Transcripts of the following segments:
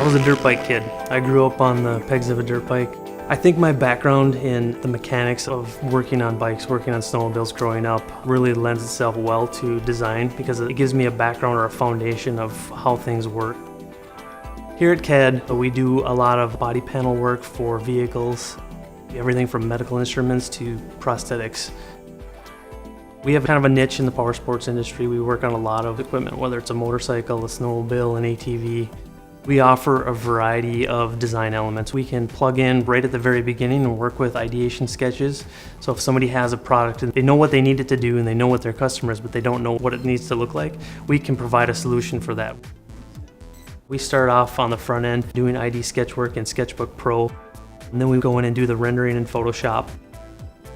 was a dirt bike kid. I grew up on the pegs of a dirt bike. I think my background in the mechanics of working on bikes, working on snowmobiles growing up really lends itself well to design because it gives me a background or a foundation of how things work. Here at CAD, we do a lot of body panel work for vehicles, everything from medical instruments to prosthetics. We have kind of a niche in the power sports industry. We work on a lot of equipment, whether it's a motorcycle, a snowmobile, an ATV. We offer a variety of design elements. We can plug in right at the very beginning and work with ideation sketches. So if somebody has a product and they know what they need it to do and they know what their customer is, but they don't know what it needs to look like, we can provide a solution for that. We start off on the front end doing ID sketch work in Sketchbook Pro, and then we go in and do the rendering in Photoshop.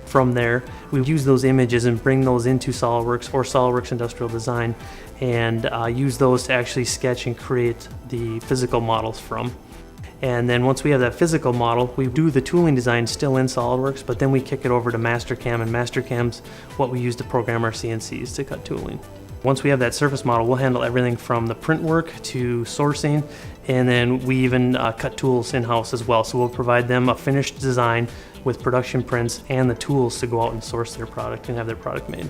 From there, we use those images and bring those into SOLIDWORKS or SOLIDWORKS Industrial Design and use those to actually sketch and create the physical models from. And then once we have that physical model, we do the tooling design still in SOLIDWORKS, but then we kick it over to Mastercam, and Mastercam's what we use to program our CNCs to cut tooling. Once we have that surface model, we'll handle everything from the print work to sourcing, and then we even cut tools in-house as well. So we'll provide them a finished design with production prints and the tools to go out and source their product and have their product made.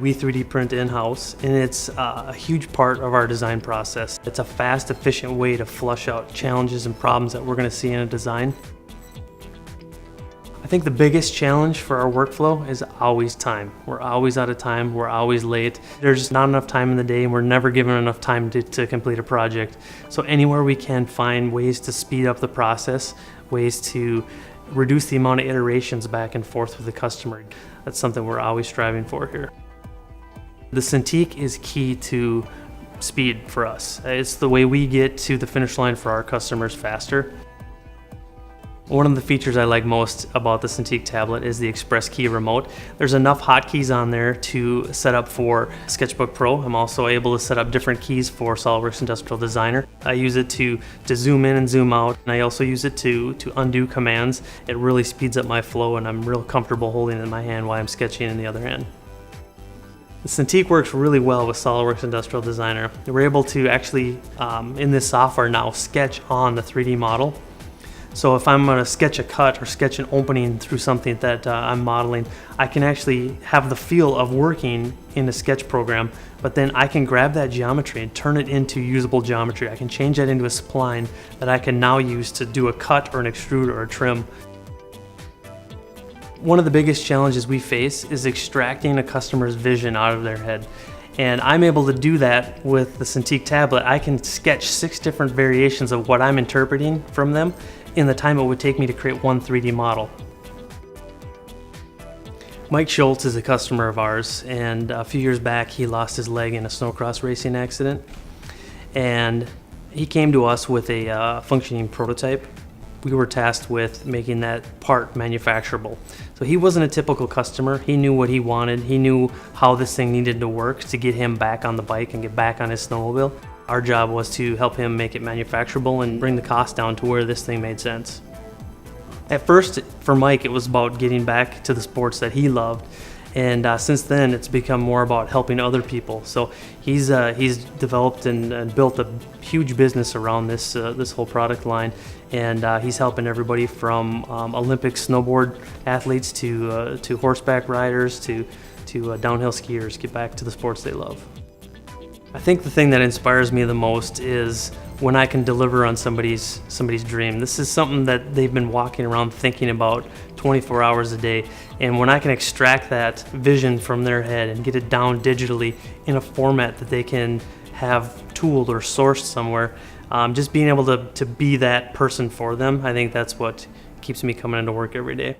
We 3D print in-house, and it's a huge part of our design process. It's a fast, efficient way to flush out challenges and problems that we're going to see in a design. I think the biggest challenge for our workflow is always time. We're always out of time, we're always late. There's not enough time in the day, and we're never given enough time to complete a project. So anywhere we can find ways to speed up the process, ways to reduce the amount of iterations back and forth with the customer, that's something we're always striving for here. The Cintiq is key to speed for us. It's the way we get to the finish line for our customers faster. One of the features I like most about the Cintiq tablet is the Express Key remote. There's enough hotkeys on there to set up for Sketchbook Pro. I'm also able to set up different keys for SOLIDWORKS Industrial Designer. I use it to zoom in and zoom out, and I also use it to undo commands. It really speeds up my flow, and I'm real comfortable holding it in my hand while I'm sketching in the other hand. The Cintiq works really well with SOLIDWORKS Industrial Designer. We're able to actually, in this software now, sketch on the 3D model. So if I'm going to sketch a cut or sketch an opening through something that I'm modeling, I can actually have the feel of working in a sketch program, but then I can grab that geometry and turn it into usable geometry. I can change that into a spline that I can now use to do a cut or an extrude or a trim. One of the biggest challenges we face is extracting a customer's vision out of their head. And I'm able to do that with the Cintiq tablet. I can sketch 6 different variations of what I'm interpreting from them in the time it would take me to create one 3D model. Mike Schultz is a customer of ours, and a few years back he lost his leg in a snowcross racing accident. And he came to us with a functioning prototype. We were tasked with making that part manufacturable. So he wasn't a typical customer. He knew what he wanted. He knew how this thing needed to work to get him back on the bike and get back on his snowmobile. Our job was to help him make it manufacturable and bring the cost down to where this thing made sense. At first, for Mike, it was about getting back to the sports that he loved. And since then, it's become more about helping other people. So he's developed and built a huge business around this whole product line, and he's helping everybody from Olympic snowboard athletes to horseback riders to downhill skiers get back to the sports they love. I think the thing that inspires me the most is when I can deliver on somebody's dream. This is something that they've been walking around thinking about 24 hours a day, and when I can extract that vision from their head and get it down digitally in a format that they can have tooled or sourced somewhere, just being able to be that person for them, I think that's what keeps me coming into work every day.